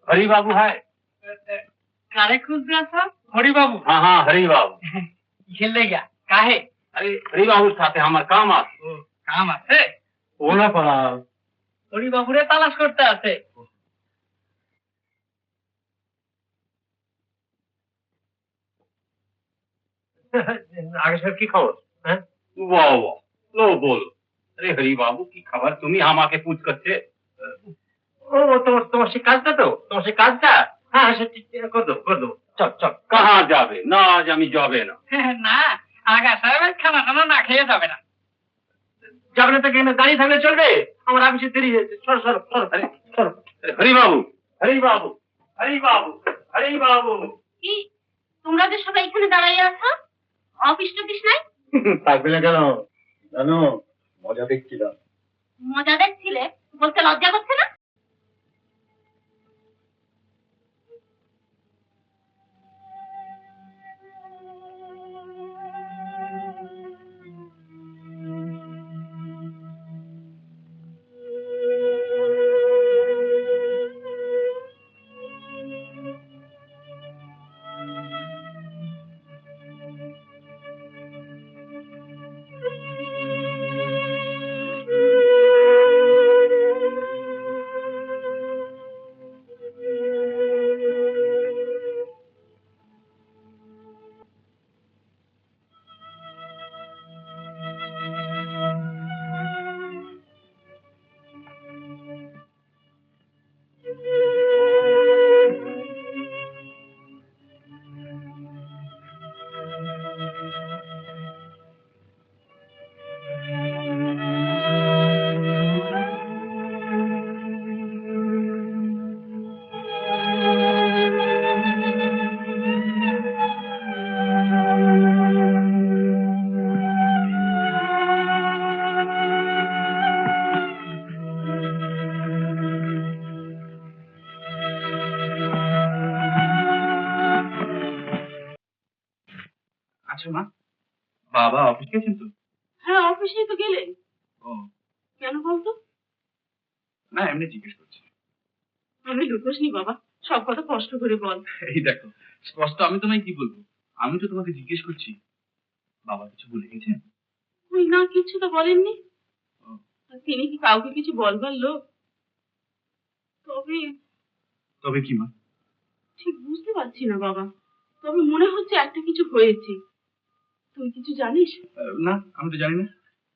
हरी बाबू है? कारे खोज रहा था? हरी बाबू? हाँ हाँ हरी बाबू। खेलने गया काहे? अरे हरी बाबू साथे हमार काम आसे। काम आसे? ओला पड़ा। हरी बाबू रे तलाश करते आसे। आगे सर की खबर हैं? वाह वाह लो बोलो। अरे हरी बाबू की खबर तुम्ही हम आके पूछ करते। ओ তোমার সে কাজটা তো তোমার সে কাজটা হ্যাঁ সেটা कर दो चल चल कहाँ जाबे ना आज আমি যাবে না না আগা সাহেব খানা খানা না খেয়ে যাবে না যাবে না তো কেন দাঁড়িয়ে থাকলে চলবে আমার অফিসে দেরি হয়েছে সর সর সর সর হরি বাবু হরি বাবু হরি বাবু হরি বাবু কি তোমরা যে সবাই এখানে দাঁড়িয়ে আছো অফিস টফিস নাই থাকবে না কেন জানো মজা দেখছিলাম মজা দেখছিলে বলতে লজ্জা করছে না আচ্ছা মা বাবা অফিস গেছেন তো? হ্যাঁ অফিসে তো গেলেন ও কেন বলতো না এমনি জিজ্ঞেস করছি। আমি লুকোসনি বাবা সব কথা কষ্ট করে বল এই দেখো স্পষ্ট আমি তোমায় কি বলবো আমি তো তোমাকে জিজ্ঞেস করছি বাবা কিছু বলে গেছেন? ওই না কিছু তো বলেননি ও, তিনি কি কাউকে কিছু বলবার লোক তবে তবে কি মা? ঠিক বুঝতে পারছি না বাবা তবে মনে হচ্ছে একটা কিছু হয়েছে তুই কিছু জানিস না আমি তো জানি না।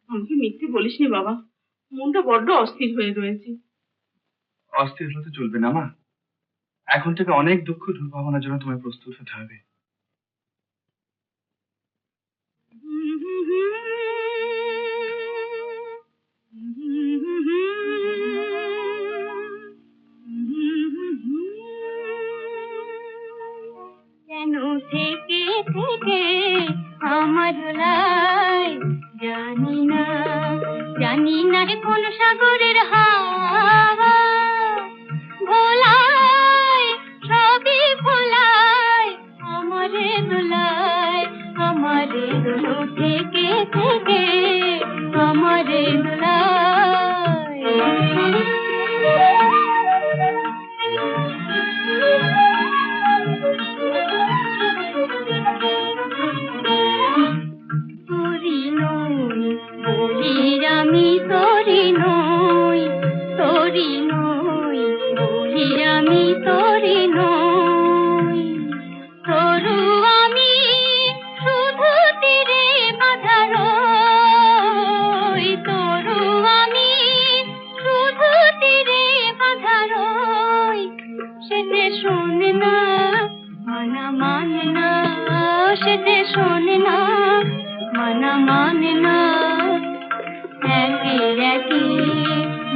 আমাকে মিথ্যে বলিসনি বাবা মনটা বড্ড অস্থির হয়ে রয়েছে অস্থির হলে তো চলবে না মা এখন থেকে অনেক দুঃখ দুর্ভাবনার জন্য তোমায় প্রস্তুত হতে হবে। কেন থেকে থেকে আমার লাই জানি না কোন সাগরের হাওয়া ভোলায় সবই ভোলায় আমারে দোলায় থেকে থেকে আমারে আমি তোরি নই আমি তোরি নই তরু আমি শুধু তীরে বাঁধা রই তরু আমি শুধু তীরে বাঁধা রই সেতে শোনে না মানা মানে না সেতে শোনে না মানা মানে না একই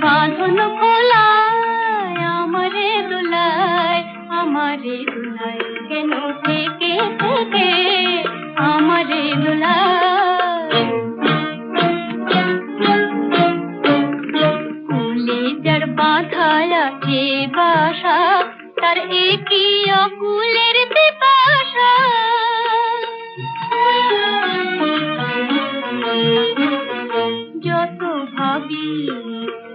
বাঁধন খোলায় আমারে দোলায় কেন থেকে থেকে আমারে দোলায় কুলে যার বাঁধায় আছে বাসা তার একই অকুলের পিপাসা যত ভাবি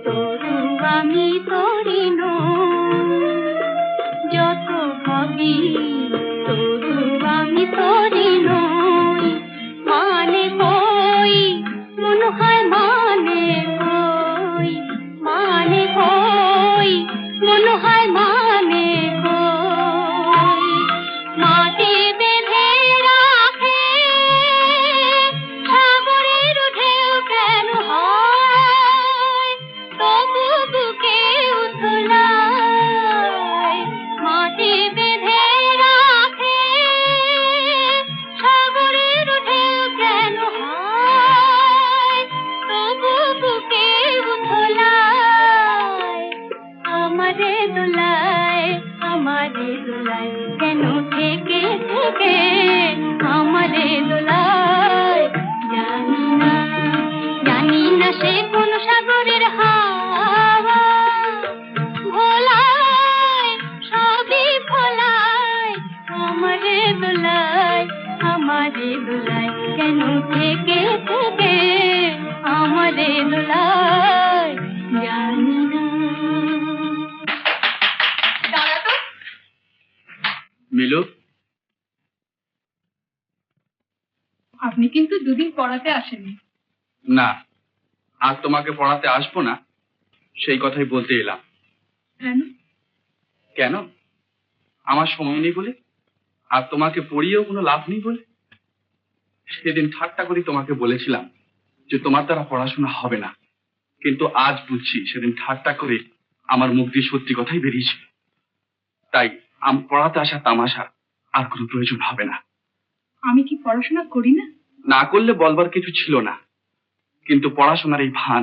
তরু আমি তোরি নই তবু আমি তোরি নই, মানে কই মনে হয় মানে কই, মানে কই মনে হয় মানে কই। মাটি বেঁধে রাখে সাগরের ঢেউ কেন হয়, তবু বুকে উথলায়। মাটি বেঁধে রাখে সাগরের ঢেউ কেন হয়, তবু বুকে উথলায়। আমারে দোলায়, আমারে দোলায়, কেন থেকে থেকে আমারে দোলায়। জানি না, জানি না সে কোন সাগরের হাওয়া, ভোলায় সবই ভোলায়। আমারে দোলায়, আমারে দোলায়, কেন থেকে থেকে আমারে দোলায়। জানি না। দাঁড়া তো। মিলু, আপনি কিন্তু দুদিন পড়াতে আসেননি। না, আজ তোমাকে পড়াতে আসবো না সেই কথাই বলতে এলাম। কেন? কেন? আমার সময় নেই বলে? আর তোমাকে পড়িয়েও কোনো লাভ নেই বলে? সেদিন ঠাট্টা করে তোমাকে বলেছিলাম যে তোমার দ্বারা পড়াশোনা হবে না, কিন্তু আজ বুঝছি সেদিন ঠাট্টা করে আমার মুখ দিয়ে সত্যি কথাই বেরিয়েছিল। তাই আমি পড়াতে আসা তামাশা আর কোনো প্রয়োজন হবে না। আমি কি পড়াশোনা করি না? না করলে বলবার কিছু ছিল না, কিন্তু পড়াশোনার এই ভান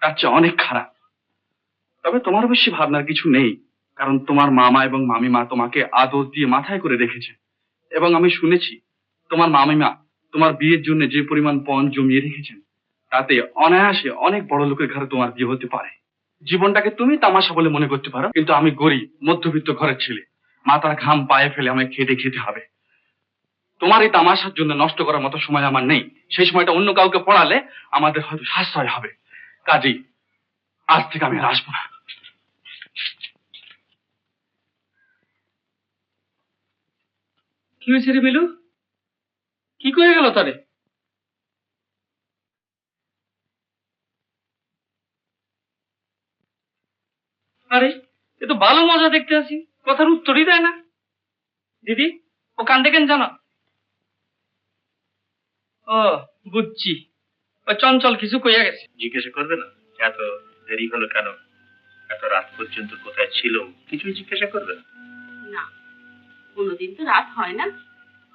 তার চেয়ে অনেক খারাপ। তবে তোমার বেশি ভাবনার কিছু নেই, কারণ তোমার মামা এবং মামিমা তোমাকে আদর দিয়ে মাথায় করে রেখেছে। এবং আমি শুনেছি তোমার মামিমা তোমার বিয়ের জন্য যে পরিমাণ পণ জমিয়ে রেখেছেন, তাতে অনায়াসে অনেক বড় লোকের ঘরে তোমার বিয়ে হতে পারে। জীবনটাকে তুমি তামাশা বলে মনে করতে পারো, কিন্তু আমি গরিব মধ্যবিত্ত ঘরের ছেলে। মাথার ঘাম পায়ে ফেলে আমায় খেটে খেতে হবে। তোমার এই তামাশার জন্য নষ্ট করার মতো সময় আমার নেই। সেই সময়টা অন্য কাউকে পড়ালে আমাদের হয়তো সাশ্রয় হবে। কাজেই আজ থেকে আমি আর আসবো না। কি হয়েছে রে মিলু? কি করে গেল তারে? আরে এ তো ভালো মজা দেখতে আছি, কথার উত্তরই দেয় না। দিদি, ও কান্দে কেন জানো? ও বুঝছি, ও চঞ্চল কিছু কইয়া গেছে। জিজ্ঞেস করবে না এত দেরি হলো কেন, এত রাত পর্যন্ত কোথায় ছিল, কিছুই জিজ্ঞাসা করবে না? না, কোনোদিন তো রাত হয় না।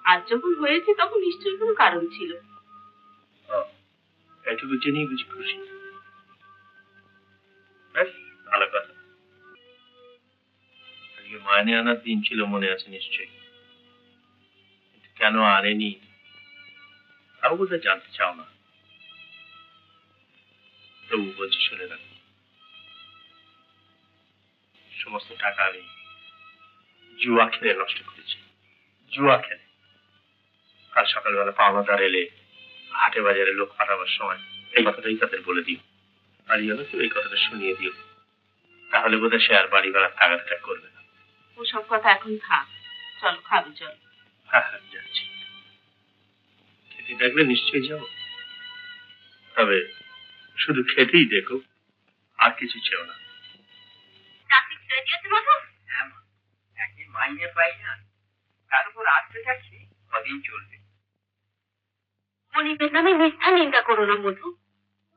আজ যখন হয়েছে তখন নিশ্চয়ই কোনো কারণ ছিল। ও, এটুকু জেনেই বুঝি খুশি। বেশ, ভালো কথা। আজকে মাইনে আনার দিন ছিল, মনে আছে নিশ্চয়ই। কিন্তু কেন আনেনি তাও বোধহয় জানতে চাও না। তবু বলছি, শুনে রাখো, সমস্ত টাকা আমি জুয়া খেলে নষ্ট করেছি। জুয়া খেলে। কাল সকালবেলা পাওনাদার এলে হাটে বাজারে লোক পাঠাবার সময় এই কথাটাই তাদের বলে দিও। বাড়ি গেলে তো এই কথাটা শুনিয়ে দিও, তাহলে বোধহয় সে আর বাড়ি বেড়ার তাগাদাটা করবে না। ওসব কথা এখন থাক, চলো খাবে চল। হ্যাঁ হ্যাঁ, যাচ্ছি। খেতে ডাকলে নিশ্চয়ই যাবো, তবে শুধু খেতেই দেখো, আর কিছু চেও না। চাকরি ছেড়ে দিয়েছে মধু? হ্যাঁ মা, একদিন মাইনে পাই না, তার উপর আসতে যাচ্ছি, কদিন চলবে। মনিবের নামে মিথ্যা নিন্দা করো না মধু।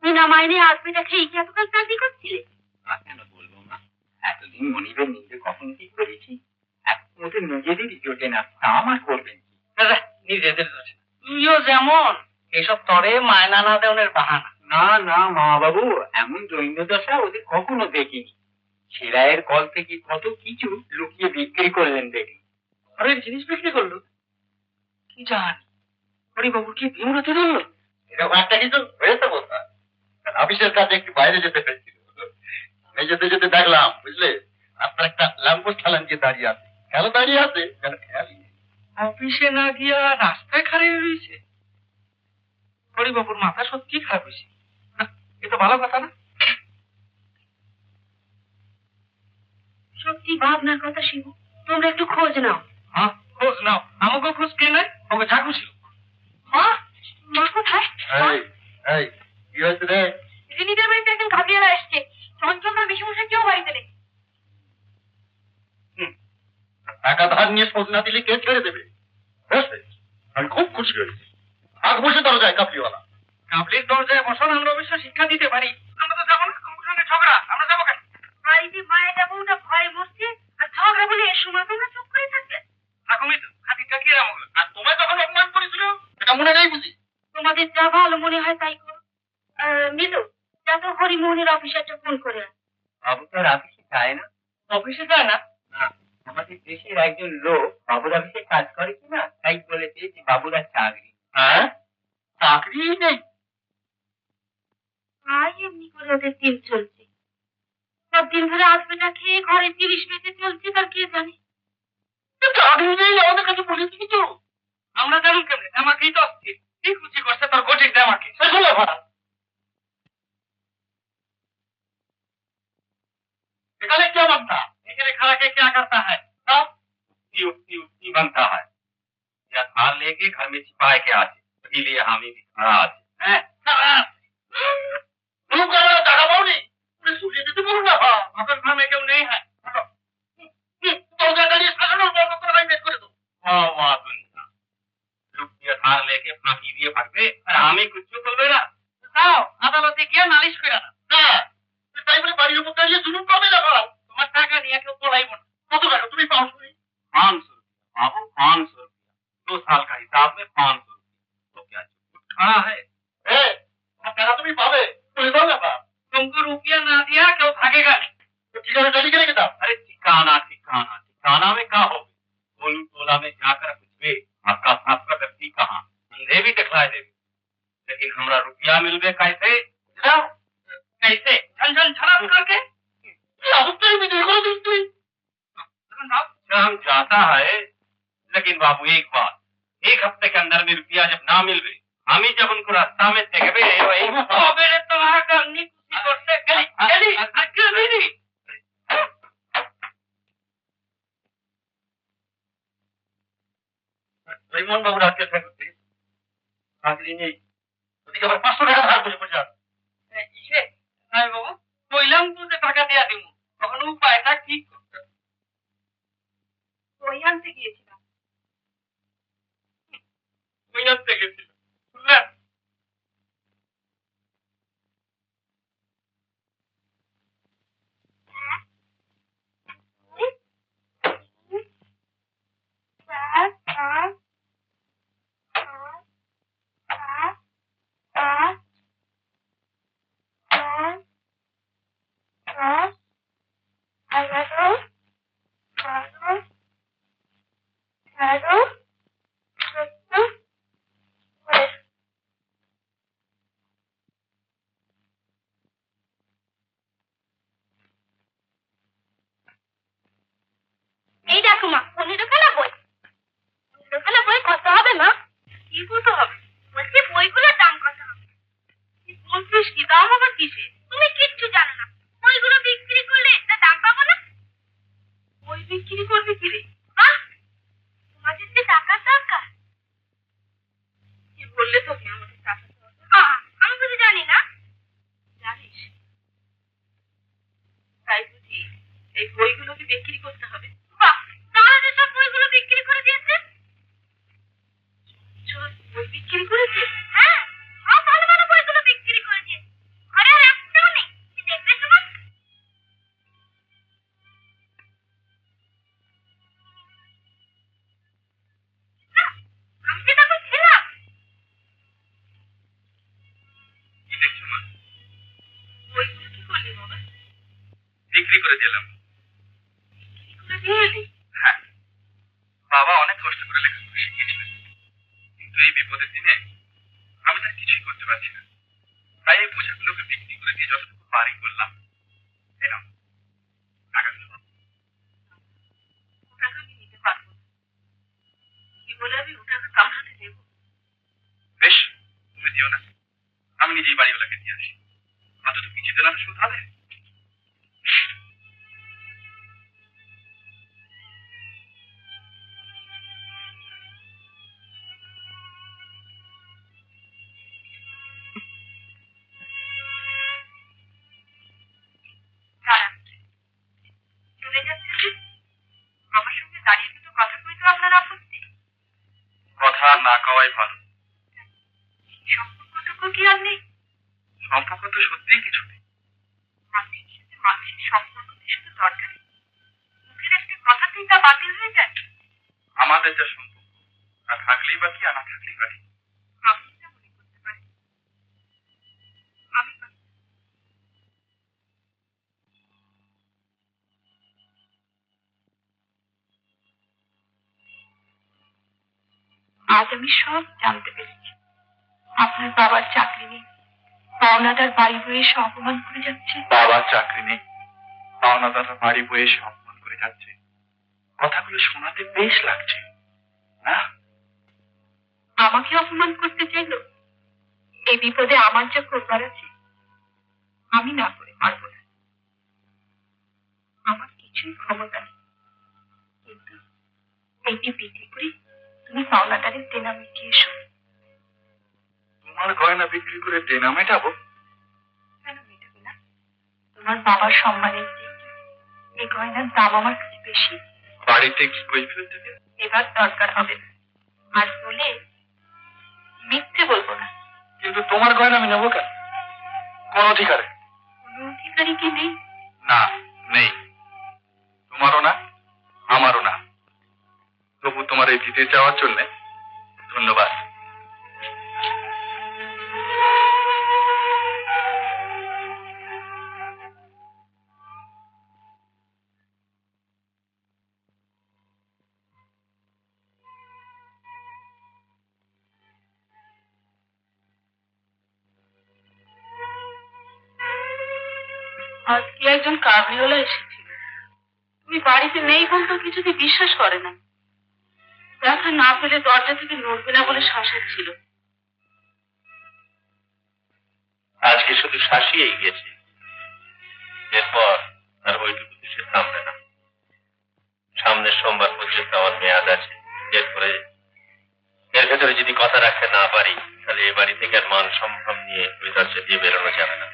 বিনা মাইনে আসবেটা খেয়ে কি এতকাল চাকরি করছিলে? তা কেন বলবো মা, এতদিন মনিবের নিজে কখন কি করেছি, এখন ওদের নিজেদেরই জোটে না, তা আমার করবেন কি? নিজেদের জোটে। তুইও যেমন এসব তরে মায়না না দেওয়ার বাহানা। না না মা বাবু, এমন দৈন্য দশা ওদের কখনো দেখিনি। সেরাইয়ের কল থেকে কত কিছু লুকিয়ে বিক্রি করলেন দেখি। ঘরের জিনিস বিক্রি করলো? কি জানি হরিবাবু কি বিমূরতে ধরলো? এরকম একটা কিছু হয়েছে বোধ হয়। অফিসের কাজে একটু বাইরে যেতে পেরেছিল, আমি যেতে যেতে দেখলাম, বুঝলে, আপনার একটা ল্যাম্পোস্ট হেলান দিয়ে দাঁড়িয়ে আছে। কেন দাঁড়িয়ে আছে কেন খেয়ালই নেই। অফিসে না গিয়া রাস্তায় খারাপ হয়েছে? হরিবাবুর মাথা সত্যি খারাপ হয়েছে। এ তো ভালো কথা না। সত্যি ভাবনার কথা শিবু, তোমরা একটু খোঁজ নাও। হ্যাঁ, খোঁজ নাও। আমাকে খোঁজ কে নাই? ওকে যা খুশি। মা, মা কোথায়? এই কি হয়েছে রে? দিদিদের বাড়িতে একজন কাবিয়ারা এসছে। চঞ্চল বেশি মশাই কেউ বাড়িতে নেই। টাকা ধার নিয়ে শোধ না দিলে কে ছেড়ে দেবে? আমি খুব খুশি হয়েছি। আগ বসে দরজায় কাবলিওয়ালা। কাবলির দরজায় বসান আমরা অবশ্য শিক্ষা দিতে পারি। আমরা তো যাবো না, আমার সঙ্গে ঝগড়া। আমরা যাবো কেন? বাড়িতে মায়ের বউটা ভয়ে মরছে আর ঝগড়া বলে এর সময় তোমরা চুপ করে থাকবে। ঠাকুমি তো খাতিরটা কি এরকম হলো? আর তোমায় যখন অপমান করেছিল এটা মনে নেই বুঝি? তোমাদের যা ভালো মনে হয় তাই করো। মিলু, যা তো হরিমোহনের অফিসে একটা ফোন করে আন। বাবু তো আর অফিসে যায় না। অফিসে যায় না? না, আমাদের দেশের একজন লোক বাবুর অফিসে কাজ করে কিনা তাই বলেছে যে বাবুর আর চাকরি। হ্যাঁ, চাকরি নেই। তাই এমনি করে ওদের দিন চলছে। সব দিন ধরে আসবে না খেয়ে ঘরে 30 বেঁচে চলছে তার কে জানে। চাকরি নেই আমাদের কাছে বলেছি কিছু? আমরা জানুন কেমনে? আমাকেই তো অস্থির। কি খুশি করছে তোর গোটির আমাকে। সেগুলো ভাড়া এখানে क्या बनता? এখানে खड़ा के क्या करता है? हाँ? युक्ति बनता है। या थाल लेके घर में छिपाए के आते, इसीलिए हम ही खड़ा आते हैं। तुम कर रहे हो दादा बाबूजी? मैं सूर्य देते बोलूँ ना। हाँ, अगर घर में क्यों नहीं है? तो ज्यादा ये साधन और बहुत तरह का कर दो। वाह वाह दुनिया, रुपया थाल लेके फांकी दिए भागते और हमें कुछ बोलबे ना। যাও আদালতে গিয়ে নালিশ করে না। না, তাই বলে বাড়ির উপর দাঁড়িয়ে জুলুম পাবে না ভাই। তোমার টাকা নিয়ে কেউ পলাইব না। কত টাকা তুমি পাও শুনি? 500 बाबू 500 2 साल का हिसाब में 500 तो क्या चुप खड़ा है? এ, আমার টাকা তুমি পাবে। তুমি দাও না বাপ। तुमको रुपया ना दिया क्यों भागेगा नहीं? তো ঠিকানা জারি করে দাও। अरे ठिकाना ठिकाना ठिकाना में क्या हो? टोली टोला में जाकर पूछबे आपका आपका व्यक्ति कहाँ? अंधे भी दिखलाए देवे, लेकिन हमरा रुपया मिलबे कैसे? जाओ कैसे झन झन झड़प करके রাস্তায় বিক্রি করে দিস তুই। काम जाता है, लेकिन बाबू एक बात, 1 हफ्ते के अंदर में रुपया जब ना मिलबे हम ही जब उनको रास्ता में देखबे वही मेरे तुम्हारा करनी खुशी करते गली गली गली রিমন বাবু রাজকে থাকতে চাকরি নেই। ওদিকে আবার 500 টাকা ধার করে পয়সা। ইসে নাই বাবু কইলাম তো যে টাকা দেয়া দিমু, তখন উপায়টা ঠিক করতে। ওই আনতে গিয়েছিলাম। ওই আনতে গেছিল শুনলেন? এই দেখো মা, দোকানে বই। দোকানে বই কত হবে মা? কি কত হবে? বলছি বইগুলোর দাম কত হবে? কি বলছিস কি? দাম আবার কিসে? তুমি কিচ্ছু জানো না। বইগুলো বিক্রি করলে একটা দাম পাবো না? বই বিক্রি করবি কি রে? তোমাদের যে টাকার দরকার। কি বললে তোকে আমাদের টাকা দেওয়া? আমি কিছু জানি না। জানিস? তাই বুঝি এই বইগুলোকে বিক্রি করতে হবে? বাহ, তাহলে সব বইগুলো বিক্রি করে দিয়েছে। চল, বই বিক্রি করেছে? হ্যাঁ, সব ভালো ভালো বইগুলো বিক্রি করে দিয়েছে। ঘরে আর একটাও নেই। কি দেখবে তোমার? আমি যে তখন ছিলাম। কি দেখছো মা? বইগুলো কি করলি বাবা? বিক্রি করে দিলাম। বিক্রি করে দিয়ে এলি? হ্যাঁ, বাবা অনেক কষ্ট করে লেখাপড়া শিখিয়েছিলেন, কিন্তু এই বিপদের দিনে আমি তার কিছুই করতে পারছি না। তাই এই বোঝাগুলোকে বিক্রি করে দিয়ে যতটুকু পারি করলাম। এই নাও টাকাগুলো। ও টাকা আমি নিতে পারবো না। কি বলে আমি ও টাকা কার হাতে দেবো? বেশ, তুমি দিও না, আমি নিজেই বাড়িওয়ালাকে দিয়ে আসি। অন্তত কিছুদিন আমি শোধ হবে। কওয়াই ভালো। সম্পর্কটুকু কি আর নেই? সম্পর্ক তো সত্যিই কিছু নেই। মানুষের সাথে মানুষের সম্পর্ক কি শুধু দরকারি? মুখের একটা কথাতেই তা বাতিল হয়ে যায়? আমাদের যা সম্পর্ক তা থাকলেই বা কি আর না থাকলেই বা কি। আপনি যা মনে করতে পারেন, আমি পারি না। আজ আমি সব জানতে পেরেছি। আপনার বাবার চাকরি নেই, পাওনাদার বাড়ি বয়ে এসে অপমান করে যাচ্ছে। বাবার চাকরি নেই, পাওনাদাররা বাড়ি বয়ে এসে অপমান করে যাচ্ছে। কথাগুলো শোনাতে বেশ লাগছে না? আমাকে অপমান করতে চাইল। এই বিপদে আমার যা করবার আছে আমি না করে পারবো না। আমার কিছুই ক্ষমতা নেই, কিন্তু এইটি বিক্রি করে তুমি পাওনাদারের দেনা মিটিয়ে এসো। তোমার গয়না বিক্রি করে দেনা মেটাবো? কেন মেটাবে না? তোমার বাবার সম্মানের চেয়ে এই গয়নার দাম আমার কাছে বেশি। বাড়িতে কি কৈফিয়ত দেবে? এবার দরকার হবে না। আর বলে মিথ্যে বলবো না। কিন্তু তোমার গয়না আমি নেবো কেন? কোন অধিকারে? কোনো অধিকারী কি নেই? না, নেই। তোমারও না, আমারও না। তবু তোমার এই বিদেশ যাওয়ার জন্য ধন্যবাদ। আজকে একজন কাবলিওয়ালা এসেছিল। তুমি বাড়িতে নেই বলতে কিছুতে বিশ্বাস করে না। দেখা না পেলে দরজা থেকে নড়বে না বলে শাসাচ্ছিল। আজকে শুধু শাসিয়েই গেছে, এরপর আর ওইটুকু সে থামবে না। সামনের সোমবার পর্যন্ত আমার মেয়াদ আছে। এরপরে এর ভেতরে যদি কথা রাখতে না পারি, তাহলে এ বাড়ি থেকে আর মান সম্ভ্রম নিয়ে ওই দরজা দিয়ে বেরোনো যাবে না।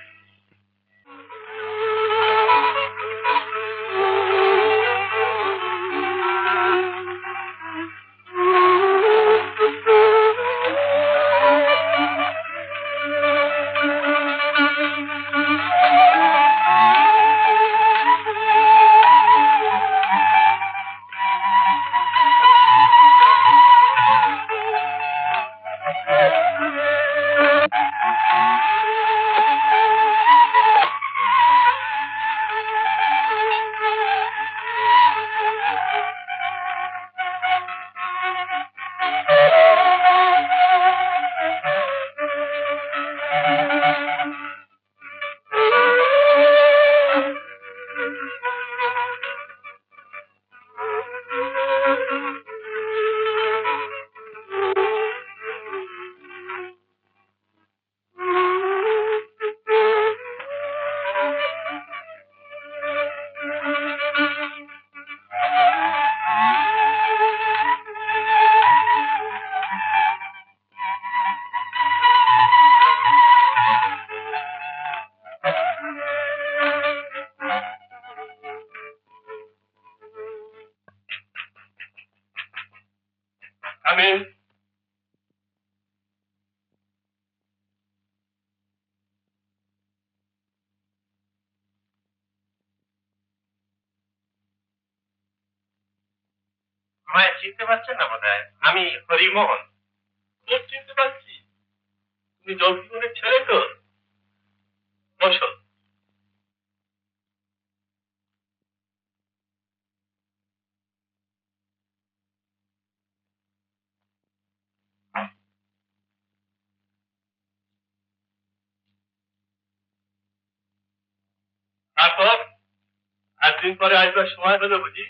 আমি আমায় চিনতে পারছেন না বোধহয়। আমি হরিমোহন। খুব চিনতে পারছি। তুমি জলজীবনের ছেলে তো? বসো। তারপর একদিন পরে আসবার সময় হলো বুঝি?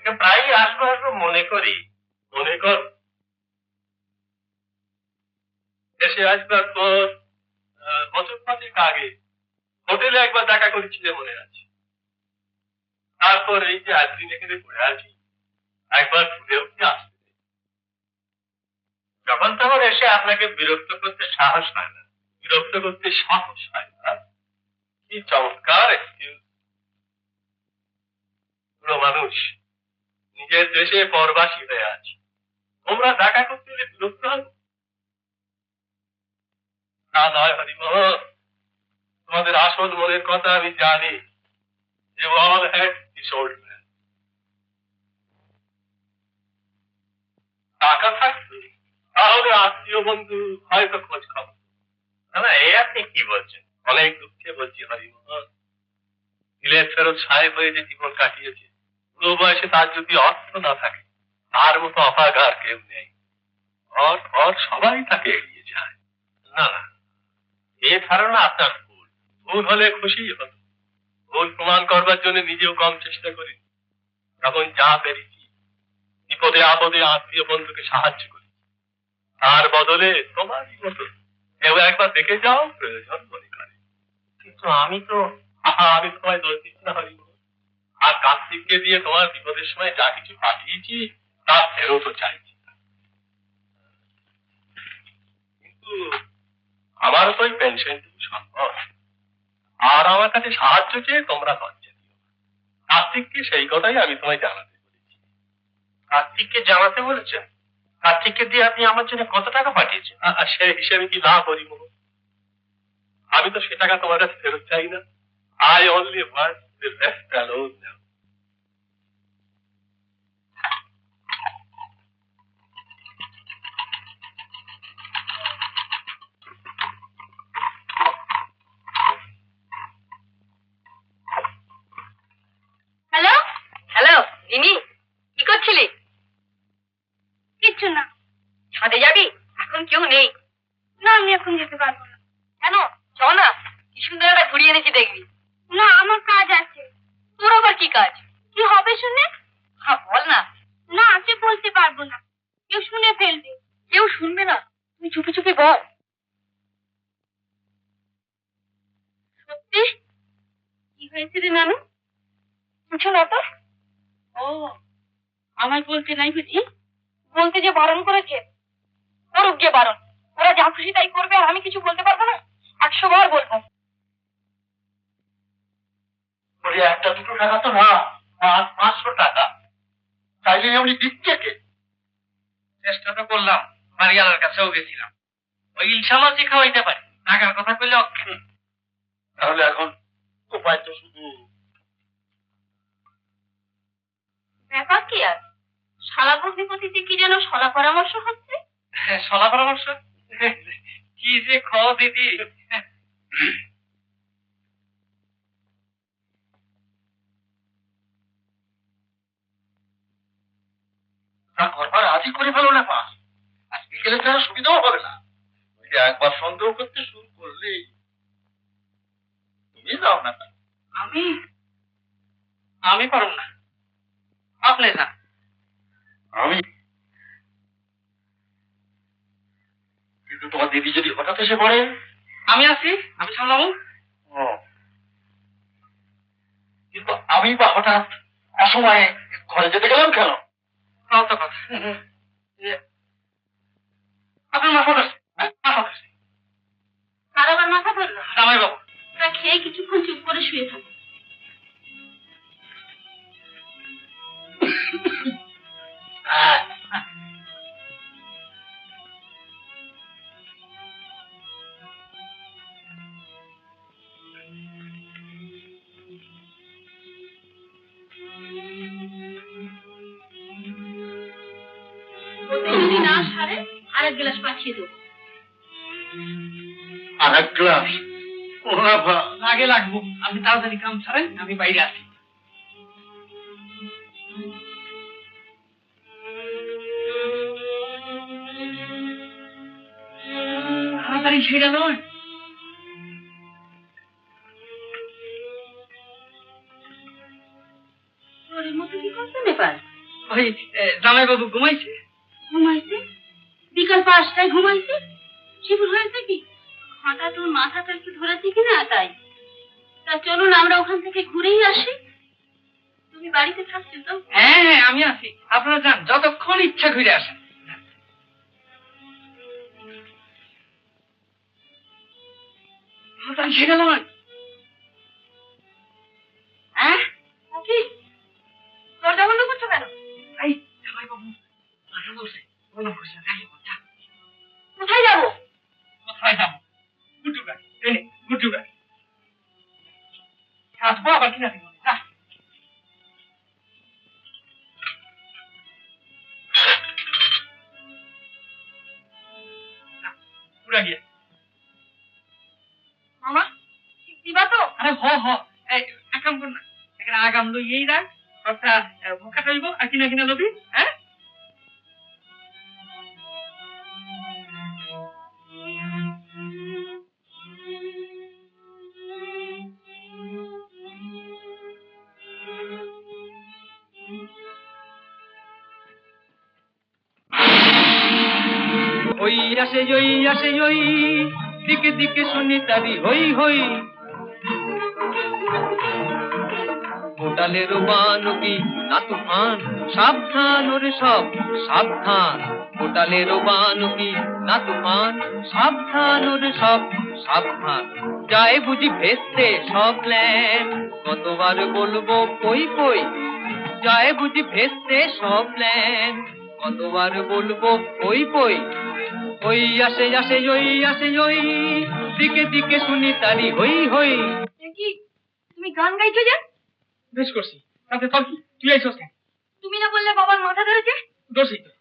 প্রায়ই আসবো আসবো মনে করি। মনে কর, দেশে আসবার পর বছর 5 আগে হোটেলে একবার দেখা করেছিলে মনে আছে। তারপর এই যে একদিন এখানে পড়ে আছি, একবার ঘুরে উঠতে আসতে নেই। যখন তখন এসে আপনাকে বিরক্ত করতে সাহস হয় না। বিরক্ত করতে সাহস হয় না? কি চমৎকার এক্সকিউজ! পুরো মানুষ নিজের দেশে পরবাসী হয়ে আছে। তোমরা দেখা করতে না নয় হরিমোহন, তোমাদের আসল মনের কথা আমি জানি। You all had this old man. টাকা থাকতো তাহলে আত্মীয় বন্ধু হয়তো খোঁজ খবর। না এই আপনি কি বলছেন? অনেক দুঃখে বলছি হরিমোহন, সিলেট ফেরত সাহেব হয়ে যে জীবন কাটিয়েছে, পুরো বয়সে তার যদি অর্থ না থাকে, তার মতো অপাগার কেউ নেই। আর সবাই তাকে এড়িয়ে যায়। না না, এ ধারণা আপনার ভুল। ভুল হলে খুশি হতো। ভুল প্রমাণ করবার জন্য নিজেও কম চেষ্টা করি। তখন যা পেরেছি, বিপদে আপদে আত্মীয় বন্ধুকে সাহায্য করি। তার বদলে তোমারই মতো কেউ একবার দেখে যাও, প্রয়োজন মনে করে। কিন্তু আমি তোমায় দোষ দিচ্ছি না হরিমোহন। আর কার্তিককে দিয়ে তোমার বিপদের সময় যা কিছু পাঠিয়েছি তা ফেরতও চাইছি। কিন্তু আমারও তো ওই পেনশনটুকু সম্ভব। আর আমার কাছে সাহায্য চেয়ে তোমরা লজ্জা দিও। কার্তিককে সেই কথাই আমি তোমায় জানাতে বলেছি। কার্তিককে জানাতে বলেছেন? কার্তিককে দিয়ে আপনি আমার জন্য কত টাকা পাঠিয়েছেন? সে হিসেবে কি লাভ হরিমোহন? আমি তো সে টাকা তোমার কাছে ফেরত চাই না। I only want the best alone now. Hello hello দিনি, কি করছিলি? কিচ্ছু না। ছাদে যাবি? এখন কেউ নেই। না, আমি এখন যেতে পারবো না। কেন? চ না, কি সুন্দর একটা ঘুরিয়ে এনেছি দেখবি। না, আমার কাজ আছে। তোর আবার কি কাজ? কি হবে শুনে? হ্যাঁ বল না। না, আমি বলতে পারবো না, কেউ শুনে ফেলবে। কেউ শুনবে না, তুই চুপি চুপি বল। সত্যি? কি হয়েছে রে নানু? কিছু না তো। ও, আমায় বলতে নাই বুঝি? বলতে যে বারণ করেছে। করুক গিয়ে বারণ, ওরা যা খুশি তাই করবে আর আমি কিছু বলতে পারবো না? 100 বার বলবো। একটা দুটো টাকা তো না, 500 টাকা চাইলে আমি দিচ্ছে কে? চেষ্টা তো করলাম, মারিয়ালার কাছেও গেছিলাম। ওই ইলশা মাছই খাওয়াইতে পারি, টাকার কথা কইলে অক্ষম। তাহলে এখন উপায় তো শুধু ব্যাপার কি আর? শালা ভগ্নিপতিতে কি যেন শলা পরামর্শ হচ্ছে। সলা পরামর্শ কি যে খাও দিদি। করবার আজই করে ফেলো না পাস। আজ বিকেলে তারা সুবিধাও হবে না। ওই যে একবার সন্দেহ করতে শুরু করলেই তুমি যাও না। আমি পারব না, আপনি না। আমি কিন্তু তোমার দিদি যদি হঠাৎ এসে পড়ে? আমি আছি, আমি সামলাবো। কিন্তু আমি বা হঠাৎ অসময়ে ঘরে যেতে গেলাম কেন? তাও তো কথা। আপনার মাথা ধরছে, মাথা ধরছে। আর আবার মাথা ধরলো? জামাই বাবু। তা খেয়ে কিছুক্ষণ চুপ করে শুয়ে থাকো। ওতে যদি না সারে আরেক গ্লাস পাঠিয়ে দেবো। আর এক গ্লাস? লাগে লাগবো, আপনি তাড়াতাড়ি কাম ছাড়েন, আমি বাইরে আছি। তাড়াতাড়ি ছেড়ে নয়। তোর মতো কি করছে নেপাল? ওই জামাই বাবু ঘুমাইছে। ঘুমাইছে? বিকাল 5টায় ঘুমাইছে? শিবুর হয়েছে কি? হঠাৎ ওর মাথাটা একটু ধরেছে কিনা তাই। তা চলুন আমরা ওখান থেকে ঘুরেই আসি। তুমি বাড়িতে থাকছো তো? হ্যাঁ হ্যাঁ আমি আছি, আপনারা যান, যতক্ষণ ইচ্ছা ঘুরে আসেন। সেটা নয়। হ্যাঁ কি দরজা বন্ধ করছো কেন? এই জামাই বাবু মাথা ধরছে, কোনো খুশি না, কোথায় যাবো? কোথায় যাবো? গুড্ডু গাড়ি এনে গুড্ডু গাড়ি আসবো আবার কিনা দিব না। উড়া গিয়া মামা দিবা তো? আরে হ হ এই এক কাম কর না এখানে আগাম লই এই রাখ সবটা ভোকা টাইব আর কিনা কিনা লবি হ্যাঁ ওই আসে ওই দিকে দিকে শুনি তারি হই হই হোটালের বানুকি না তুফান সাবধান ওরে সব সাবধান হোটালের বানুকি না তুফান সাবধান ওরে সব সাবধান যায় বুঝি ভেস্তে সব প্ল্যান কতবার বলবো কই কই যায় বুঝি ভেস্তে সব প্ল্যান কতবার বলবো কই কই ওই আসে ওই দিকে দিকে শুনি তারি হই হই কি তুমি গান গাইছো যে? বেশ করছি তাতে তোর কি তুই আইছস কেন তুমি না বললে বাবার মাথা ধরেছে? দোষী তো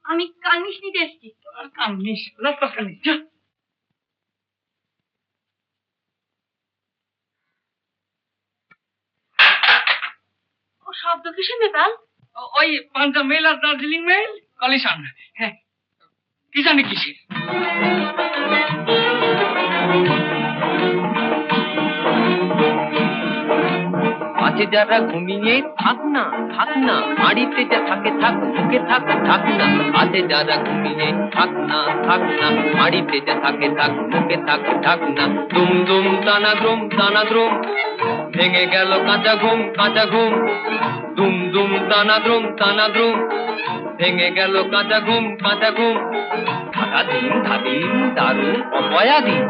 আমি কানিস নিতে এসেছি। আর কান্দিস রাস্তা কান্দিস যা ও শব্দ কিসের মেকাল? ওই পাঞ্জাব মেল আর দার্জিলিং মেল কলিশন হ্যাঁ কি জানি কিসের আছে যারা ঘুমিয়ে থাক না হাড়িতে যা থাকে থাক মুখে থাক না আছে যারা ঘুমিয়ে থাক না হাড়িতে যা থাকে থাক মুখে থাক না দুম দুম টানা দ্রুম ভেঙে গেল কাঁচা ঘুম দুম দুম টানা দ্রুম ভেঙে গেল কাঁচা ঘুম ধাকা দিন ধাদিন দারুণ অপয়াদিন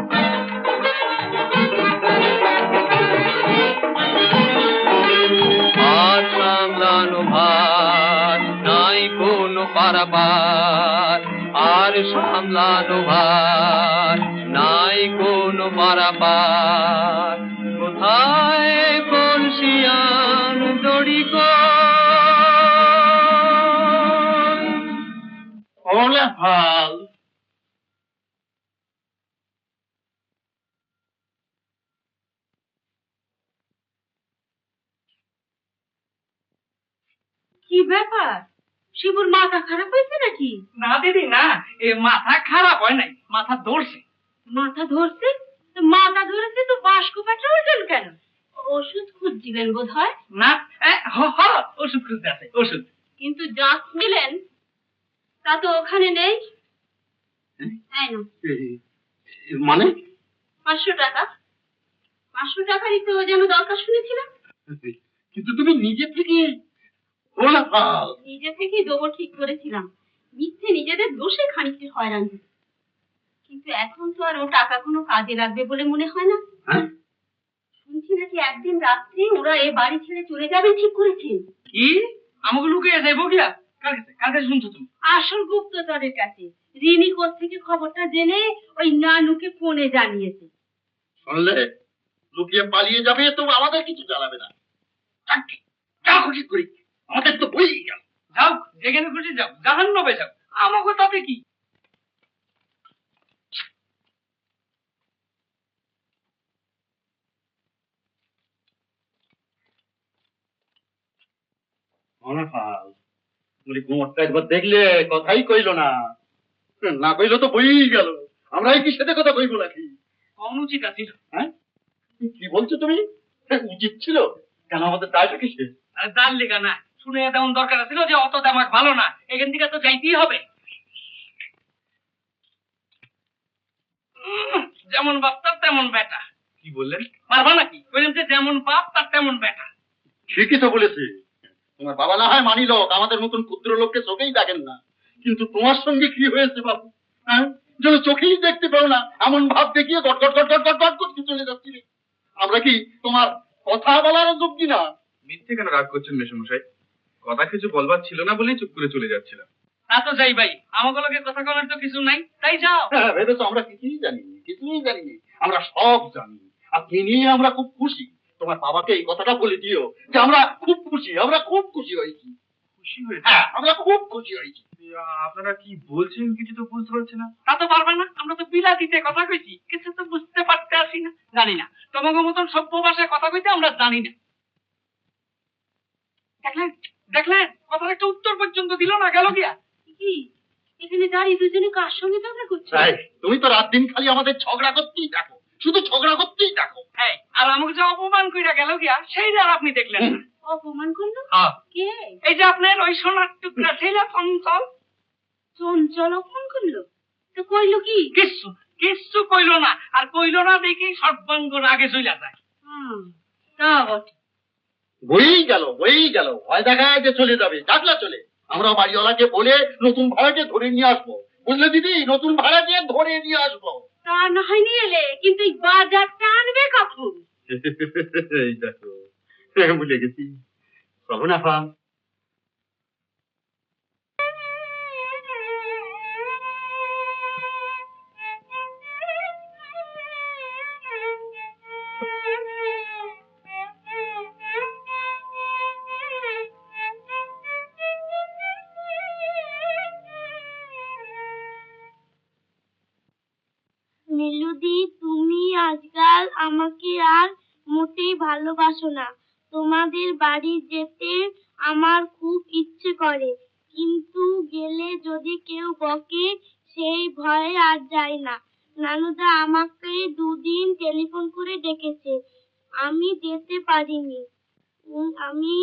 আর সামলানো ভার নাই কোনো পারাপার আর সামলানো ভার নাই কোনো পারাপার কোথায় কোন শিয়ান দড়ি ওলা ভাল কি ব্যাপার? শিবুর মাথা খারাপ হয়েছে নাকি? না দিদি না এ মাথা খারাপ হয় নাই মাথা ধরছে মাথা ধরছে? তো মাথা ধরেছে তো বাস্ক পাঠা ওজন কেন? ওষুধ খুঁজছিলেন বোধ হয়। না ওষুধ খুঁজতে আছে ওষুধ কিন্তু যাচ্ছিলেন তা তো ওখানে নেই। তাই না? মানে 500 টাকা 500 টাকারই তো যেন দরকার শুনেছিলাম। কিন্তু তুমি নিজে থেকে ওলা ভাল নিজে থেকেই দেবো ঠিক করেছিলাম, মিথ্যে নিজেদের দোষে খানিকটা হয়রান হই। কিন্তু এখন তো আর ও টাকা কোনো কাজে লাগবে বলে মনে হয় না। হ্যাঁ শুনছি নাকি একদিন রাত্রে ওরা এ বাড়ি ছেড়ে চলে যাবে ঠিক করেছেন। কি আমাকে লুকিয়ে যাইবো কিয়া কার কাছে শুনছো তুমি আসল গুপ্তচরের কাছে। রিনি কোথ থেকে খবরটা জেনে ওই নানুকে ফোনে জানিয়েছে। শুনলে লুকিয়ে পালিয়ে যাবে তো আমাদের কিছু জানাবে না। চাকরি যা খুশি করি আমাদের তো বই গেল। যাও যেখানে খুশি যাও জাহান্নামে যাও আমাকে তাতে কি গোমরটা একবার দেখলে কথাই কইল না, না কইলো তো বই গেল। আমরা কি সাথে কথা কইবো নাকি? অনুচিত আছে হ্যাঁ কি বলছো তুমি? উচিত ছিল কেন? আমাদের দায়টা কিসে? আর দাল লেগা না শুনে তেমন দরকার ছিল যে অত দামাক ভালো না এখান থেকে তো যাইতেই হবে যেমন বাপ তার তেমন বেটা। কি বললেন? পারবা নাকি বললেন যে যেমন বাপ তার তেমন বেটা। ঠিকই তো বলেছে। তোমার বাবা না হয় মানি লোক, আমাদের মতন ক্ষুদ্র লোককে চোখেই দেখেন না, কিন্তু তোমার সঙ্গে কি হয়েছে বাবু? হ্যাঁ যেন চোখেই দেখতে পাও না এমন ভাব দেখিয়ে goat goat goat goat goat goat করতে চলে যাচ্ছিলে। আমরা কি তোমার কথা বলার যোগ্য না? মিথ্যে কেন রাগ করছেন মেশামশাই? কথা কিছু বলবার ছিল না বলেই চুপ করে চলে যাচ্ছিলাম। তা তো যাই ভাই, আমাকে লগে কথা কবার তো কিছু নাই, তাই যাও। ভেবেছো আমরা কিছুই জানিনি, কিছুই জানিনি, আমরা সব জানি। আপনি নিয়ে আমরা খুব খুশি। তোমার বাবাকে এই কথাটা বলে দিও যে আমরা খুব খুশি, আমরা খুব খুশি হয়েছি। খুশি হয়েছে? হ্যাঁ, আমরা খুব খুশি হয়েছি। আপনারা কি বলছেন কিছু তো বুঝতে পারছি না। তা তো পারবে না, আমরা তো বিলাতিতে কথা কইছি, কিছু তো বুঝতে পারতে আসি না, জানি না। তোমাকে মতন সভ্য ভাষায় কথা কইতে আমরা জানি না। দেখলেন দেখলেন, কথার একটা উত্তর পর্যন্ত দিল না, গেল গিয়া। কি এখানে দাঁড়িয়ে দুজনে কার সঙ্গে ঝগড়া করছো? তাই তুমি তো রাত দিন খালি আমাদের ঝগড়া করতেই দেখো, শুধু ঝগড়া করতেই দেখো। হ্যাঁ, আর আমাকে যে অপমান কইরা গেল গিয়া, সেই আর আপনি দেখলেন না। অপমান করলো? হ্যাঁ, কে? এই যে আপনার ওই সোনার টুকরা ছেলে চঞ্চল। চঞ্চল অপমান করলো? তো কইলো কি? কিচ্ছু কিচ্ছু কইলো না, আর কইলো না দেখেই সর্বাঙ্গ রাগে চইলা যায়। তা বটে। বই গেল, ভয় দেখায় যে চলে যাবে, ডাকলা চলে। আমরা বাড়িওয়ালাকে বলে নতুন ভাড়াকে ধরে নিয়ে আসবো, বুঝলে দিদি? নতুন ভাড়াকে ধরে নিয়ে আসবো। তা না হয় নিয়ে এলে, কিন্তু এই বাজারটা আনবে কখন? এই দেখো, ভুলে গেছি। চলো না ফা। নীলুদি, তুমি আজকাল আমাকে আর মোটেই ভালোবাসো না। তোমাদের বাড়ি যেতে আমার খুব ইচ্ছে করে, কিন্তু গেলে যদি কেউ বকে সেই ভয়ে আর যাই না। নানুদা আমাকে 2 দিন টেলিফোন করে ডেকেছে, আমি যেতে পারিনি। আমি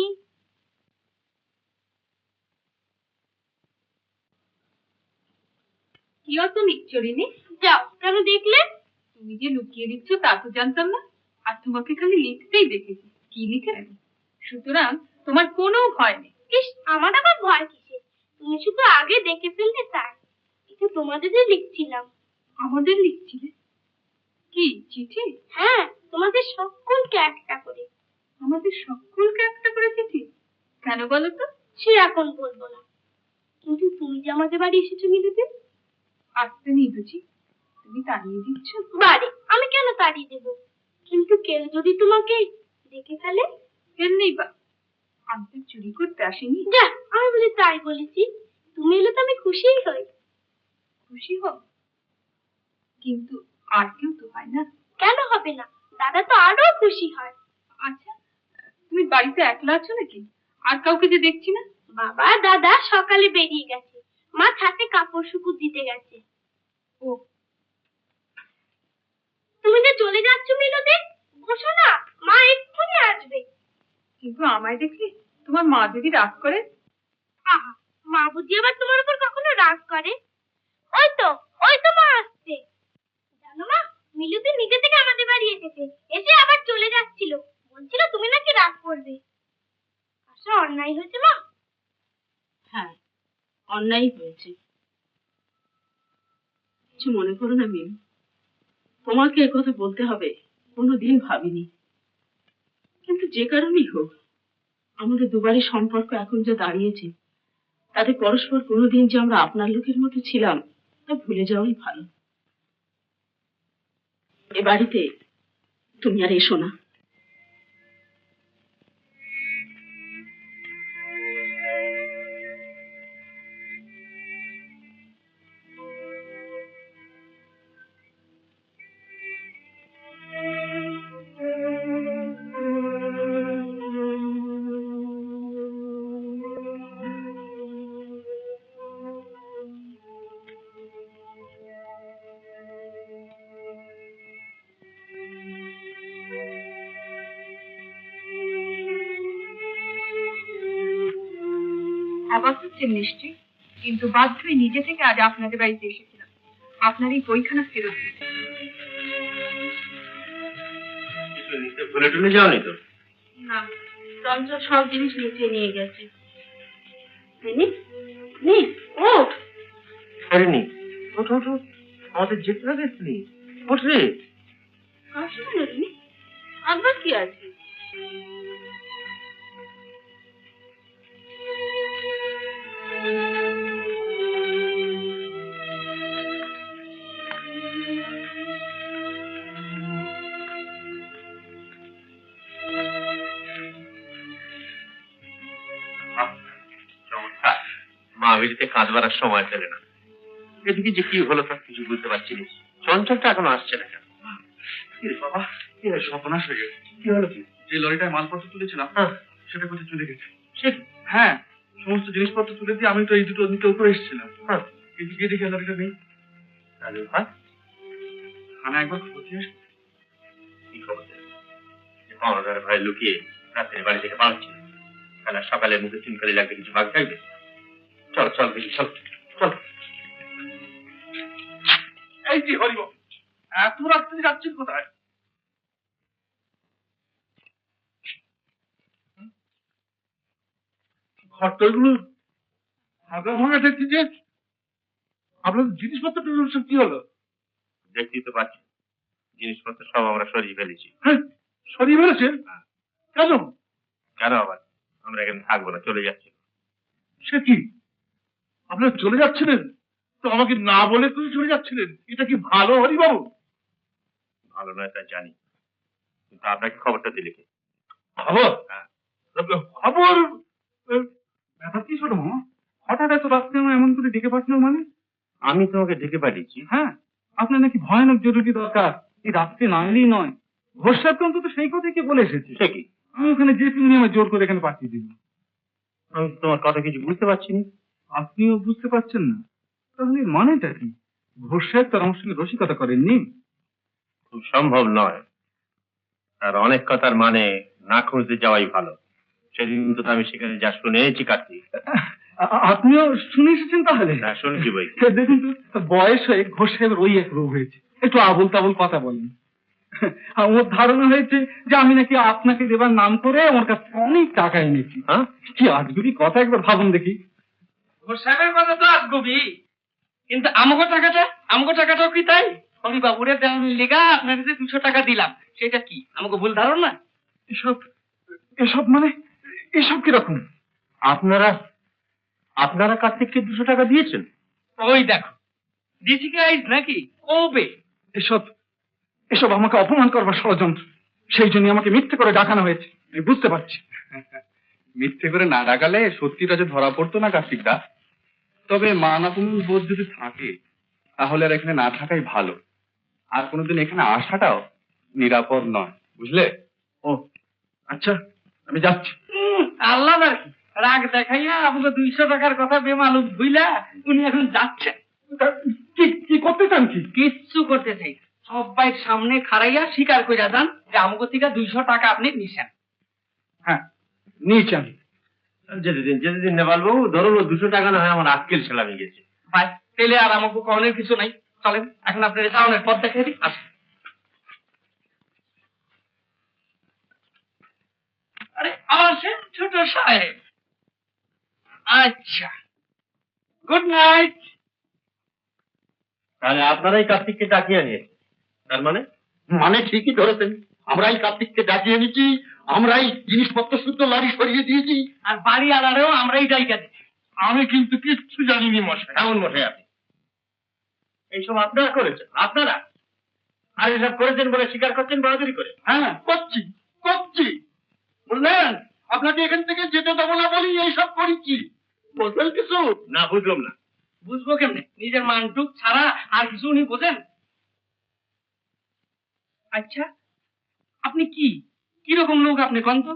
কি অত লিখছো রিনি? যাও, কেন দেখলে? তুমি যে লুকিয়ে দিচ্ছ তা তো জানতাম না, আর তোমাকে খালি লিখতেই দেখেছি। কি লিখে রাখো? সুতরাং তোমার কোনো ভয় নেই। ইস, আমার আবার ভয় কিসে? তুমি শুধু আগে দেখে ফেললে তাই। এটা তোমাদের লিখছিলাম। আমাদের লিখছিলে? কি চিঠি? হ্যাঁ, তোমাদের সকলকে একটা করে। আমাদের সকলকে একটা করে চিঠি? কেন বলো তো? সে এখন বলবো না। কিন্তু তুমি যে আমাদের বাড়ি এসেছো মিলুতে। আসতে নেই বুঝি? তুমি তাড়িয়ে দিচ্ছ? বাড়ি আমি কেন তাড়িয়ে দেব? কিন্তু কেউ যদি তোমাকে দেখে ফেলে? এমনি বা আমি তো চুরি করতে আসিনি। যা, আমি বলি তাই বলেছি। তুমি এলে তো আমি খুশিই হই। খুশি হও, কিন্তু আর কেউ তো হয় না। কেন হবে না? দাদা তো আরো খুশি হয়। আচ্ছা, তুমি বাড়িতে একলা আছো নাকি? আর কাউকে যে দেখছি না। বাবা দাদা সকালে বেরিয়ে গেছে, মা ছাতে কাপড় শুকুর দিতে গেছে। ও, তুমি যে চলে যাচ্ছ মিলুতে, বসো না, মা এক্ষুনি আসবে। কিন্তু আমায় দেখলে তোমার মা যদি রাগ করে? আহা, মা বুঝি আবার তোমার উপর কখনো রাগ করে? ওই তো মা আসছে। জানো মা, মিলুতে নিজে থেকে আমাদের বাড়ি এসেছে, এসে আবার চলে যাচ্ছিল। বলছিল তুমি নাকি রাগ করবে। আশা অন্যায় হয়েছে মা। হ্যাঁ, অন্যায় হয়েছে। কিছু মনে করো না মিম, তোমাকে একথা বলতে হবে কোনোদিন ভাবিনি। কিন্তু যে কারণেই হোক, আমাদের দুবারই সম্পর্ক এখন যে দাঁড়িয়েছে, তাতে পরস্পর কোনোদিন যে আমরা আপনার লোকের মতো ছিলাম তা ভুলে যাওয়াই ভালো। এ বাড়িতে তুমি আর এসো না। অবাক হচ্ছেন নিশ্চয়ই, কিন্তু বাধ্যই নিজে থেকে আজ আপনাদের বাড়িতে এসেছিলাম আপনার এই বইখানা ফেরত দিতে। ভুলে টুলে যাওনি তো? না, চঞ্চল সব জিনিস নিচে নিয়ে গেছে। ও আরে নি, ওঠ ওঠ ওঠ। আমাদের যেতে হবে এক্ষুনি। ওঠ রে। কার সঙ্গে রিনি? আবার কি আছে? মাগরিতে কাঁদবার আর সময় পেলে না। এদিকে যে কি হলো তা কিছু বুঝতে পারছি না। চঞ্চলটা এখনো আসছে না কেন? কি রে বাবা, কি রে, সর্বনাশ হয়ে গেছে। কি হলো কি? যে লরিটায় মালপত্র তুলেছিলাম হ্যাঁ। সেটা কোথায় চলে গেছে। সে কি? হ্যাঁ, সমস্ত জিনিসপত্র তুলে দিয়ে আমি তো এই দুটো নিতে উপরে এসেছিলাম, হ্যাঁ। কিন্তু গিয়ে দেখি লরিটা নেই। রাজু ভাই, থানা একবার খবর দিয়ে আসবো। কি খবর দেবে? যে পাওনাদার ভাই লুকিয়ে রাত্রে বাড়ি থেকে পালাচ্ছিল, কাল আর সকালে মুখে চুনকালি লাগবে, কিছু ভাগ থাকবে? চল চল দেখি, চল চল। এই যে হরিবাবু, এত রাত্রে যাচ্ছেন কোথায়? ঘরটাগুলো ফাঁকা ফাঁকা দেখছি যে, আপনাদের জিনিসপত্র সব কি হলো? দেখতেই তো পাচ্ছি জিনিসপত্র সব আমরা সরিয়ে ফেলেছি। হ্যাঁ, সরিয়ে ফেলেছেন? কেন? কেন আবার? আমরা এখানে থাকবো না, চলে যাচ্ছি। সে কি, আপনারা চলে যাচ্ছিলেন? তো আমাকে না বলে তুমি চলে যাচ্ছিলেন, এটা কি ভালো হরিবাবু? ভালো নয় তা জানি, কিন্তু আপনাকে খবরটা দিলে কে? খবর? হ্যাঁ। খবর? ব্যাপার কি ছোট মামা, হঠাৎ এত রাত্রে আমার এমন করে ডেকে পাঠানো মানে? আমি তোমাকে ডেকে পাঠিয়েছি। হ্যাঁ, আপনার নাকি ভয়ানক জরুরি দরকার, এই রাত্রে না এলেই নয়। ঘোষ সাহেবকে অন্তত সেই কথাই কে বলে এসেছে। সে কি? আমি ওখানে যে তুমি আমার জোর করে এখানে পাঠিয়ে দিল। আমি তোমার কথা কিছু বুঝতে পারছি না। আপনিও বুঝতে পারছেন না? তাহলে এর মানেটা কি? ঘোষ সাহেব তার আমার সঙ্গে রসিকতা করেননি? খুব সম্ভব নয়। আর অনেক কথার মানে না খুঁজতে যাওয়াই ভালো। সেদিন তো আমি সেখানে যা শুনেছি কার্তিক। আপনিও শুনে এসেছেন তাহলে? না, শুনছি বই। দেখুন তো, বয়স হয়ে ঘোষ সাহেবের ওই এক রোগ হয়েছে, একটু আবল তাবল কথা বলেন। আমার ধারণা হয়েছে যে আমি নাকি আপনাকে দেবার নাম করে আমার কাছে অনেক টাকা এনেছি। হ্যাঁ? কি আজগুবি কথা, একবার ভাবুন দেখি। ঘোষ সাহেবের কথা তো আজগুবি, কিন্তু আমগো টাকাটাও কি তাই? হরিবাবুরে দেওয়ার লেগা আপনাকে যে 200 টাকা দিলাম, সেটা কি আমাকে ভুল ধারণা? এসব এসব মানে, এসব কিরকম? আপনারা কার্তিককে 200 টাকা দিয়েছেন? ওই দেখো, দিছি গাইজ নাকি কবে? এসব এসব আমাকে অপমান করবার ষড়যন্ত্র। সেই জন্য আমাকে মিথ্যে করে ডাকানো হয়েছে, আমি বুঝতে পারছি। মিথ্যে করে না ডাকালে সত্যিটা যে ধরা পড়তো না কার্তিক দা। তবে মান অপমান বোধ যদি থাকে তাহলে আর এখানে না থাকাই ভালো। আর কোনোদিন এখানে আসাটাও নিরাপদ নয়, বুঝলে? ও আচ্ছা, আমি যাচ্ছি। আল্লাহ আর কি রাগ দেখাইয়া আমাকে 200 টাকার কথা বেমালুম বুঝলা, উনি এখন যাচ্ছেন। কি কি করতে চান? কি কিচ্ছু করতে চাই না। সবাই সামনে খাড়াইয়া স্বীকার করে যান যে আমাকে থেকে 200 টাকা আপনি নিছেন। হ্যাঁ, নিয়েছি আমি। যেদিন নেপাল বাবু ধরুন 200 টাকা না হয় আমার আজকের ছেলামি গেছে। ভাই তেলে আর আমাকে কনের কিছু নাই, চলেন এখন আপনার টাউনের পথ দেখে দিই। আসেন। আরে আসেন ছোট সাহেব। আচ্ছা, গুড নাইট। তাহলে আপনারাই কার্তিককে ডাকিয়ে নিয়েছেন, তার মানে? মানে ঠিকই ধরেছেন, আমরাই কার্তিককে ডাকিয়ে এনেছি, আমরাই জিনিসপত্র শুদ্ধ লরি সরিয়ে দিয়েছি। আর বাড়ি আলারেও আমরাই ডাইকা দিচ্ছি। আমি কিন্তু কিচ্ছু জানিনি মশাই। এমন মশাই আপনি এইসব আপনারা করেছেন? আপনারা আর এসব করেছেন বলে স্বীকার করছেন বাহাদুরি করে? হ্যাঁ, করছি করছি। বললেন আপনাকে এখান থেকে যেতে দেবো না বলি এইসব করেছি। বলবেন কিছু? না, বুঝলাম না। বুঝবো কেমনে? নিজের মানটুক ছাড়া আর কিছু উনি বোঝেন? আচ্ছা, আপনি কিরকম লোক আপনি কন্ত?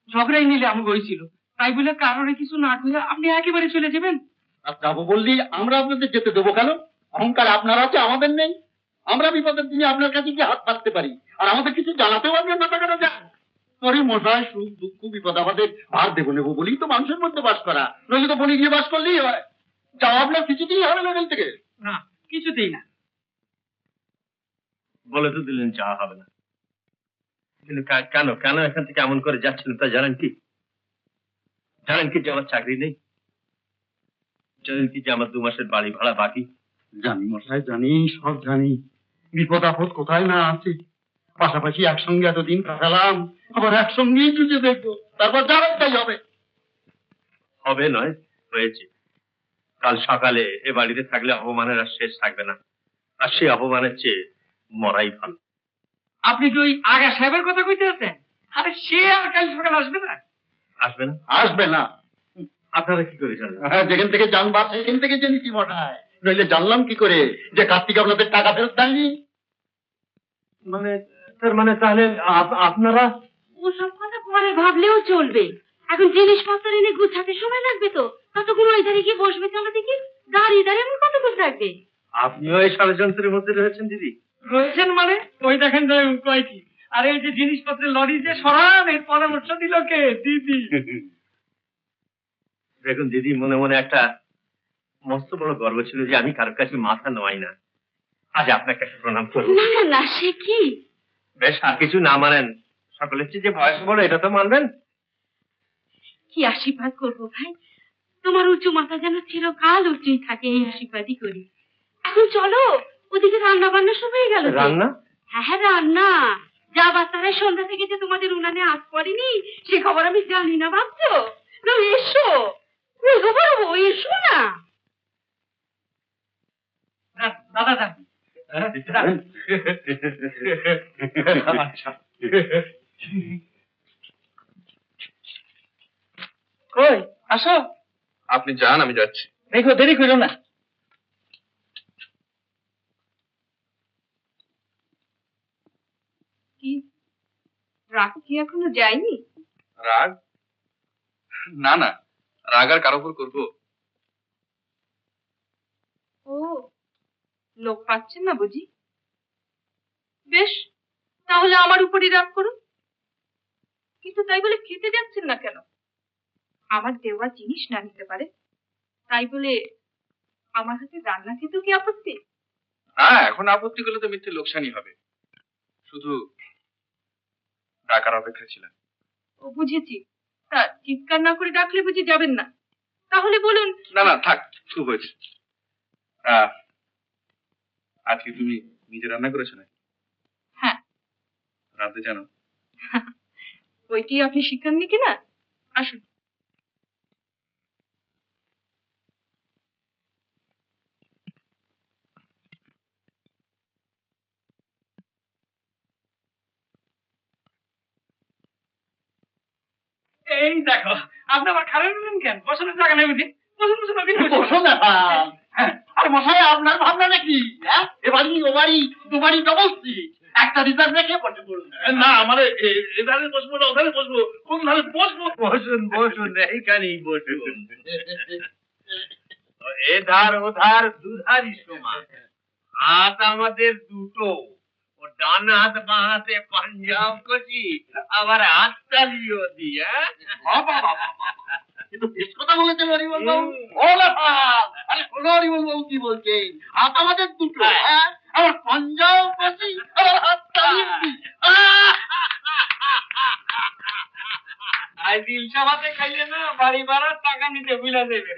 ঝগড়াই নিলে আমাকে হয়েছিল, তাই বলে কারোর কিছু না কইয়া আপনি একেবারে চলে যাবেন? আর যাবো বললি আমরা আপনাদের যেতে দেবো কেন? অহংকার আপনার আছে, আমাদের নেই। আমরা বিপদের দিনে আপনার কাছে গিয়ে হাত পাততে পারি, আর আমাদের কিছু জানাতেও আপনার মাথা কাটা যায়। সরি মশাই, সুখ দুঃখ বিপদ আমাদের ভার দেবো নেবো বলেই তো মানুষের মধ্যে বাস করা, নইলে তো বনে গিয়ে বাস করলেই হয়। যাওয়া আপনার কিছুতেই হবে না এখান থেকে। না, কিছুতেই না। বলে তো দিলেন যাওয়া হবে না, কিন্তু কেন কেন এখান থেকে এমন করে যাচ্ছেন তা জানেন কি? জানেন কি যে আমার চাকরি নেই? জানেন কি যে আমার 2 মাসের বাড়ি ভাড়া বাকি? জানি মশাই, জানি, সব জানি। বিপদ আপদ কোথায় না আছে। পাশাপাশি একসঙ্গে এতদিন কাটালাম, আবার একসঙ্গেই চুজে দেখবো, তারপর যাবেন তাই হবে। হবে নয়, হয়েছে। কাল সকালে এ বাড়িতে থাকলে অপমানের আর শেষ থাকবে না, আর সেই অপমানের চেয়ে মরাই ভালো। আপনি কি ওই আগা সাহেবের কথা কইতে আছেন? আরে সে আর কাল সকাল আসবে না। আসবে না? আসবে না। আপনারা কি করে জানেন? হ্যাঁ, যেখান থেকে জানবা সেখান থেকে জেনেছি মশাই, নইলে জানলাম কি করে যে কার্তিক আপনাদের টাকা ফেরত দেয়নি? মানে তার মানে তাহলে আপনারা ওসব কথা পরে ভাবলেও চলবে, এখন জিনিসপত্র এনে গুছাতে সময় লাগবে তো, ততক্ষণ ওই ধারে গিয়ে বসবে, চলো দেখি দাঁড়িয়ে দাঁড়িয়ে আমার কতক্ষণ থাকবে। আপনিও এই ষড়যন্ত্রের মধ্যে রয়েছেন দিদি? রয়েছেন মানে ওই দেখেন কয় কি, আর এই যে জিনিসপত্রের লরি যে সরান, এর পরামর্শ দিল কে? দিদি। দেখুন দিদি, মনে মনে একটা মস্ত বড় গর্ব ছিল যে আমি কারোর কাছে মাথা নোয়াই না। আজ আপনার কাছে প্রণাম করবো। না না না, সে কি? বেশ, আর কিছু না মানেন, সকলের চেয়ে যে বয়স বড় এটা তো মানবেন। কি আশীর্বাদ করবো ভাই, তোমার উঁচু মাথা যেন চিরকাল উঁচুই থাকে, এই আশীর্বাদই করি। এখন চলো, ওদিকে রান্না বান্না সব হয়ে গেল। রান্না? হ্যাঁ হ্যাঁ, রান্না। যা বাচ্চারা সন্ধ্যা থেকে যে তোমাদের উনানে আজ পড়েনি সে খবর আমি জানি না ভাবছো? না, এসো, বুঝতে পারবো, এসো না। দাদা যান। আচ্ছা। কই আসো, আপনি যান, আমি যাচ্ছি। দেখো দেরি করো না। কি রাগ কি এখনো যায়নি? রাগ? না না, রাগ আর কারো উপর করবো? ও, লোক পাচ্ছেন না বুঝি? বেশ, তাহলে আমার উপরই রাগ করুন, কিন্তু তাই বলে খেতে যাচ্ছেন না কেন? আমার দেওয়া জিনিস না নিতে পারে তাই বলে আমার হাতে রান্না খেতেও কি আপত্তি? হ্যাঁ, এখন আপত্তি করলে তো মিথ্যে লোকসানই হবে। শুধু ডাকার অপেক্ষা ছিলাম। ও, বুঝেছি। তা চিৎকার না করে ডাকলে বুঝি যাবেন না? তাহলে বলুন। না না, থাক, খুব হয়েছে। আজকে তুমি নিজে রান্না করেছো না? হ্যাঁ। রাতে জানো? ওইটি আপনি শিখাননি কিনা? আসুন। এই দেখো, আপনি আবার খারাপ বললেন কেন? বসানোর জায়গা নেই বুঝি? বসুন বসুন, আপনি বসো না ভাই। হ্যাঁ, আর মশাই আপনার ভাবনা কি? হ্যাঁ, এবারই ও বাড়ি দু বাড়ি ডবল সিট, একটা রিজার্ভ রেখে বসে পড়ুন। না, মানে এধারে বসবো না ওধারে বসবো, কোন ধারে বসবো? বসুন বসুন, এইখানেই বসুন। এধার ওধার দুধারই সমান, হাত আমাদের দুটো, ও ডান হাত বাঁ হাতে পাঞ্জাব কষি, আবার হাততালিও দিয়া। কিন্তু বেশ কথা বলেছেন হরিবল বাবু। ও বাবা, আরে শোনো হরিবল বাবু কি বলছেন, হাত আমাদের দুটো, হ্যাঁ, আমার পাঞ্জাব পাশি, আমার হাত তালি। আজ দিল সভাতে খাইলে না, বাড়ি ভাড়ার টাকা নিতে ভুলে দেবে।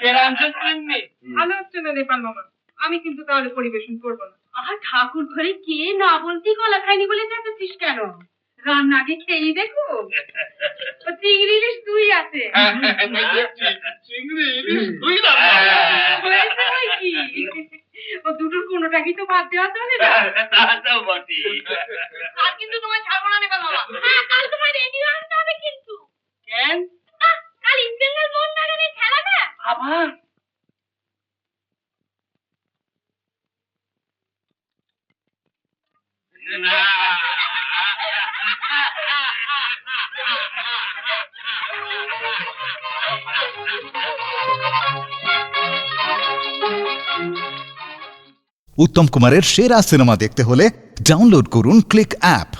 এর আনসার শুননি? ভালো হচ্ছে না নেপাল মামা, আমি কিন্তু তাহলে পরিবেশন করবো না। আহা, ঠাকুর ঘরে কে না বলতেই কলা খাইনি বলে চেঁচাচ্ছিস কেন? রান্না আগে খেয়েই দেখো, ও চিংড়ি ইলিশ দুই আছে। চিংড়ি ইলিশ দুই না? হয়েছে বই কি, ও দুটোর কোনোটাকে তো বাদ দেওয়া চলে না। কাল কিন্তু তোমায় ছাড়বো না নেপাল মামা। হ্যাঁ, কাল তোমায় রেডি হতে হবে কিন্তু। কেন? কাল ইস্ট বেঙ্গল মোহনবাগানের খেলা না। আবার উত্তম কুমারের সেরা সিনেমা দেখতে হলে ডাউনলোড করুন ক্লিক অ্যাপ।